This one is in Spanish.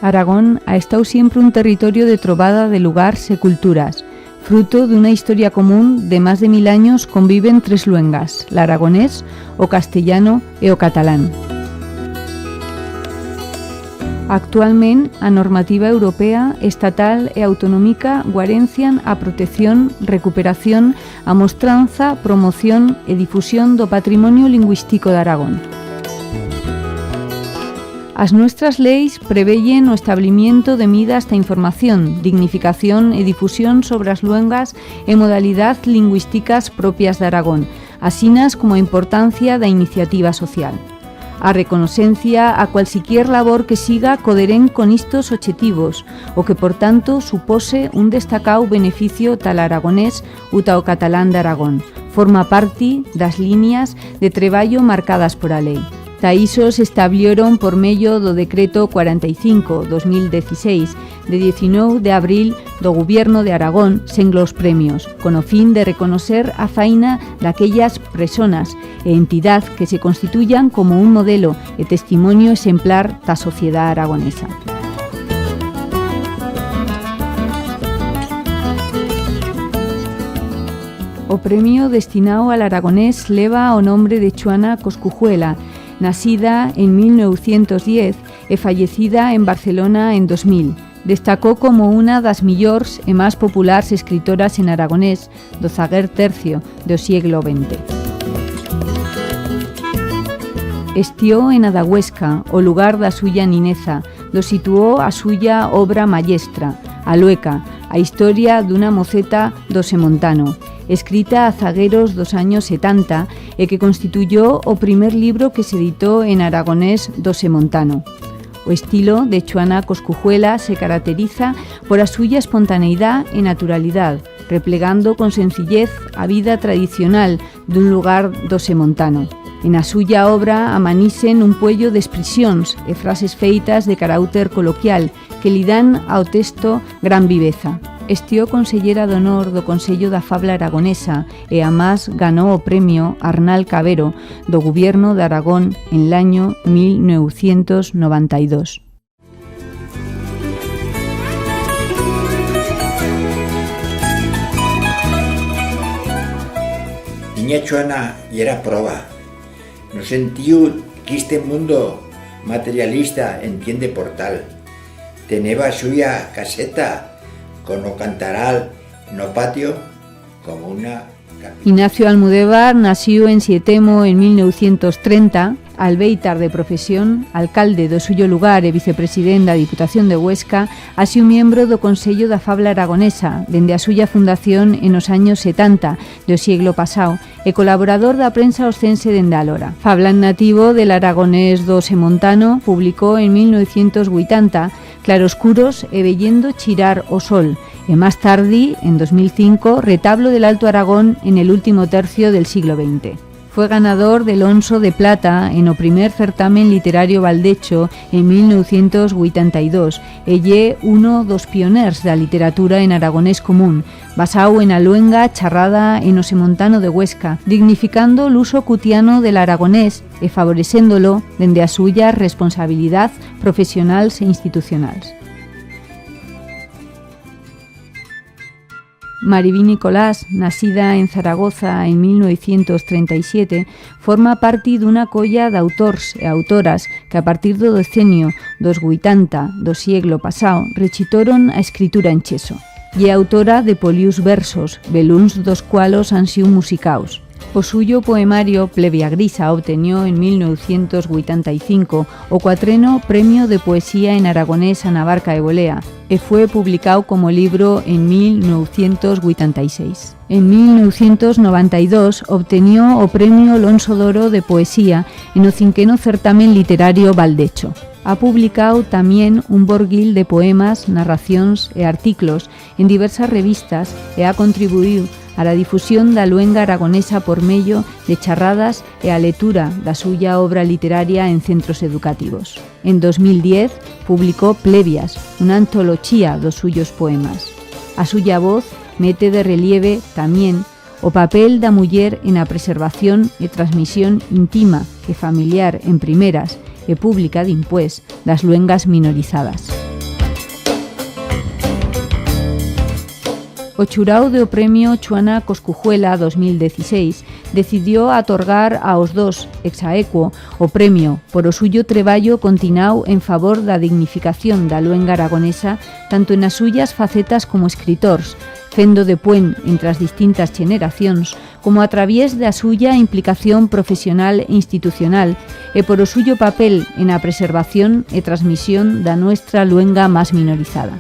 Aragón ha estado siempre un territorio de trobada de lugares e culturas. Fruto de una historia común de más de 1000 años conviven tres luengas, l'aragonés, o castellano e o catalán. Actualmente, a normativa europea, estatal e autonómica guarencian a protección, recuperación, amostranza, promoción e difusión do patrimonio lingüístico de Aragón. As nuestras leis preveyen o establimiento de medidas de información, dignificación e difusión sobre as luengas e modalidades lingüísticas propias de Aragón, asinas como a importancia da iniciativa social. A reconocencia a cualquier labor que siga coderén con estos objetivos, o que por tanto supose un destacado beneficio tal aragonés u tal catalán de Aragón. Forma parte das líneas de traballo marcadas por a lei. Taíso se establecieron por medio do Decreto 45/2016 de 19 de abril do Gobierno de Aragón sen los premios, con o fin de reconocer a faina daquellas personas e entidad que se constituyan como un modelo e testimonio exemplar da sociedade aragonesa. O premio destinado al aragonés leva o nombre de Joana Coscujuela, nacida en 1910 e fallecida en Barcelona en 2000. Destacó como una das millors e máis populares escritoras en aragonés do zaguer tercio do siglo XX. Estió en Adagüesca, o lugar da suya nineza, do situó a suya obra maestra, a Lueca, a historia dunha moceta do Semontano, escrita a zagueros dos años 70 e que constituyó o primer libro que se editó en aragonés do Semontano. O estilo de Joana Coscujuela se caracteriza por a suya espontaneidad e naturalidad, replegando con sencillez a vida tradicional dun lugar do Semontano. En a suya obra amanisen un puello de expresións e frases feitas de carácter coloquial que li dan ao texto gran viveza. Estió consellera d'honor do Consello da Fabla Aragonesa e amás ganó o premio Arnal Cavero do Gobierno de Aragón en l'año 1992. Niña Joana era proba. No sentiu que este mundo materialista entiende por tal. Teneba suya caseta con o cantaral no patio como una... Ignacio Almudévar nació en Sietemo en 1930, albéitar de profesión, alcalde do suyo lugar e vicepresidente da Diputación de Huesca, así un miembro do Consello da Fabla Aragonesa, dende a suya fundación en os años 70 do siglo pasado, e colaborador da prensa oscense dende alora. Fabla nativo del aragonés do Semontano, publicó en 1980 Claroscuros e Veyendo chirar o sol, e más tarde, en 2005, Retablo del Alto Aragón en el último tercio del siglo XX. Fue ganador del Onso de Plata en o primer certamen literario Valdecho en 1982 e lle uno dos pioners da literatura en aragonés común, basado en a luenga charrada en o Semontano de Huesca, dignificando l'uso cutiano del aragonés e favorecéndolo dende a suya responsabilidad profesionals e institucionals. Maribí Nicolás, nacida en Zaragoza en 1937, forma parte dunha colla de autors e autoras que a partir do decenio dos 80 do siglo pasado rechitoron a escritura en cheso. E é autora de polius versos, velúns dos cualos han sido musicaos. O suyo poemario Plebia Grisa obtenió en 1985 o cuatreno Premio de Poesía en Aragonés a Navarca e Bolea e fue publicado como libro en 1986. En 1992 obtenió o Premio Alonso d'Oro de Poesía en o 5º certamen literario Valdecho. Ha publicado tamén un borguil de poemas, narracións e artículos en diversas revistas e ha contribuído a la difusión da luenga aragonesa por medio de charradas e a lectura da suya obra literaria en centros educativos. En 2010 publicó Plebias, unha antoloxía dos suyos poemas. A suya voz mete de relieve tamén o papel da muller en a preservación e transmisión íntima e familiar en primeras e pública dimpués das luengas minorizadas. O churao do Premio Xoana Coscujuela 2016 decidió atorgar aos dos, exaequo, o premio por o suyo treballo continuado en favor da dignificación da luenga aragonesa tanto nas suyas facetas como escritores, fendo de puent entre as distintas xeneracións, como a través da suya implicación profesional e institucional e por o suyo papel en a preservación e transmisión da nuestra luenga máis minorizada.